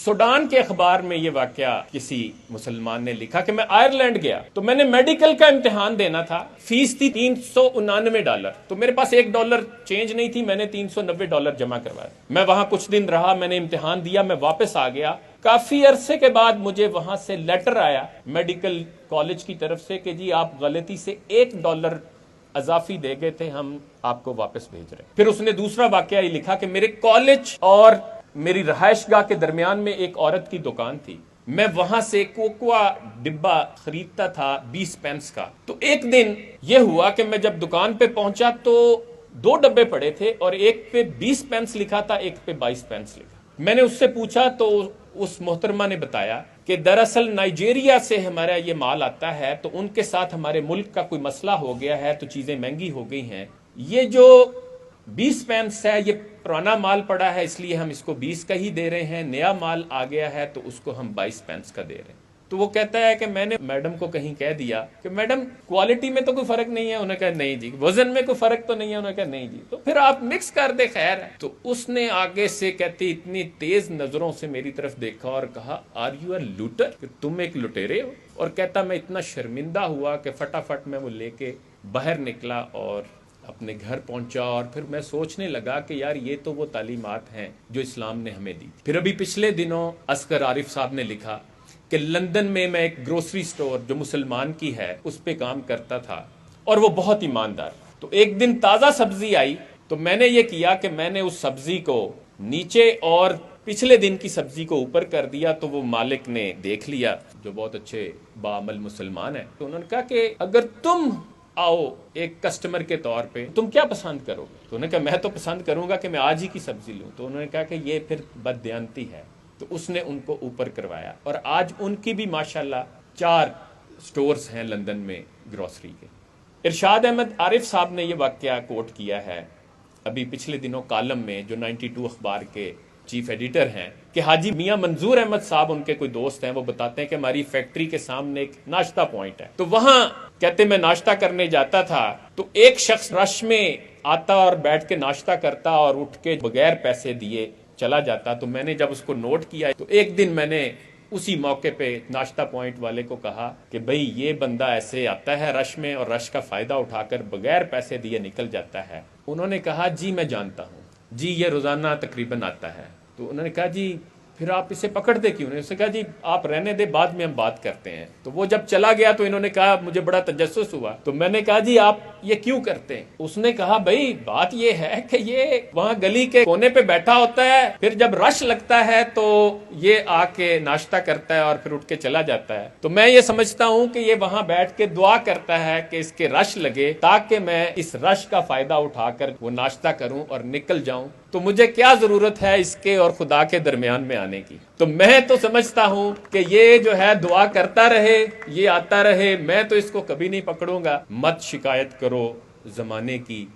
Sudan के अखबार में ये वाकया किसी मुसलमान ने लिखा कि मैं आयरलैंड गया तो मैंने मेडिकल का इम्तिहान देना था, फीस थी $399, तो मेरे पास $1 चेंज नहीं थी, मैंने $390 जमा करवाया। मैं वहां कुछ दिन रहा, मैंने इम्तिहान दिया, मैं वापस आ गया। काफी अरसे के बाद मुझे वहां से लेटर आया मेडिकल कॉलेज की तरफ से कि जी आप गलती से $1 अजाफी दे गए थे, हम आपको वापस भेज रहे हैं। फिर उसने दूसरा वाकया ये लिखा कि मेरे कॉलेज और मेरी रहायशगाह के दरमियान में एक औरत की दुकान थी, मैं वहां से कोकोआ डिब्बा खरीदता था 20 पेंस का। तो एक दिन यह हुआ कि मैं जब दुकान पे पहुंचा तो 2 डब्बे पड़े थे और एक पे 20 पेंस लिखा था, एक पे 22 पेंस लिखा। मैंने उससे पूछा तो उस मोहतरमा ने बताया कि दरअसल नाइजीरिया से हमारा ये माल आता है, तो उनके साथ हमारे मुल्क का कोई मसला हो गया है, तो चीजें महंगी हो गई हैं। ये जो 20 पेंस है ये पुराना माल पड़ा है, इसलिए हम इसको 20 का ही दे रहे हैं, नया माल आ गया है तो उसको हम 22 पेंस का दे रहे हैं। तो वो कहता है कि मैंने मैडम को कहीं कह दिया कि मैडम क्वालिटी में तो कोई फर्क नहीं है, उन्होंने कहा नहीं जी। वजन में कोई फर्क तो नहीं है, उन्होंने कहा नहीं जी। तो फिर आप मिक्स कर दे, खैर है। तो उसने आगे से कहती इतनी तेज नजरों से मेरी तरफ देखा और कहा आर यू अ लूटर, कि तुम एक लुटेरे हो। और कहता मैं इतना शर्मिंदा हुआ कि फटाफट मैं वो लेके बाहर निकला और अपने घर पहुंचा। और फिर मैं सोचने लगा कि यार ये तो वो तालीमात हैं जो इस्लाम ने हमें दी। फिर अभी पिछले दिनों असगर आरिफ साहब ने लिखा कि लंदन में मैं एक ग्रोसरी स्टोर जो मुसलमान की है उस पे काम करता था और वो बहुत ईमानदार। तो एक दिन ताज़ा सब्जी आई तो मैंने ये किया कि मैंने उस सब्जी को नीचे और पिछले दिन की सब्जी को ऊपर कर दिया। तो वो मालिक ने देख लिया, जो बहुत अच्छे बाअमल मुसलमान है। तो उन्होंने कहा कि अगर तुम आओ एक कस्टमर के तौर पे, तुम क्या पसंद करोगे? तो उन्होंने कहा मैं तो पसंद करूंगा कि मैं आज ही की सब्जी लूं। तो उन्होंने कहा कि ये फिर बददियानती है। तो उसने उनको ऊपर करवाया और आज उनकी भी माशाल्लाह 4 स्टोर्स हैं लंदन में ग्रोसरी के। इरशाद अहमद आरिफ साहब ने ये वाकया कोट किया है अभी पिछले दिनों कॉलम में, जो 92 अखबार के चीफ एडिटर हैं, कि हाजी मियां मंजूर अहमद साहब, उनके कोई दोस्त हैं, वो बताते हैं कि हमारी फैक्ट्री के सामने एक नाश्ता पॉइंट है। तो वहां कहते मैं नाश्ता करने जाता था तो एक शख्स रश में आता और बैठ के नाश्ता करता और उठ के बगैर पैसे दिए चला जाता। तो मैंने जब उसको नोट किया तो एक दिन मैंने उसी मौके पे नाश्ता पॉइंट वाले को कहा कि भाई ये बंदा ऐसे आता है रश में और रश का फायदा उठाकर बगैर पैसे दिए निकल जाता है। उन्होंने कहा जी मैं जानता हूँ जी, ये रोजाना तकरीबन आता है। तो उन्होंने कहा जी फिर आप इसे पकड़ते क्यों? उसने कहा जी आप रहने दे, बाद में हम बात करते हैं। तो वो जब चला गया तो इन्होंने कहा मुझे बड़ा तजस्सुस हुआ। तो मैंने कहा जी आप ये क्यों करते हैं? उसने कहा भाई बात ये है कि ये वहां गली के कोने पे बैठा होता है, फिर जब रश लगता है तो ये आके नाश्ता करता है और फिर उठ के चला जाता है। तो मैं ये समझता हूँ कि ये वहां बैठ के दुआ करता है कि इसके रश लगे ताकि मैं इस रश का फायदा उठाकर वो नाश्ता करूं और निकल जाऊं। तो मुझे क्या जरूरत है इसके और खुदा के दरमियान में आने की? तो मैं तो समझता हूं कि ये जो है दुआ करता रहे, ये आता रहे, मैं तो इसको कभी नहीं पकड़ूंगा। मत शिकायत करो जमाने की,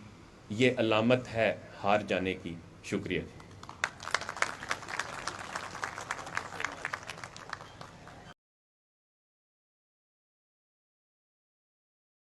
ये अलामत है हार जाने की। शुक्रिया।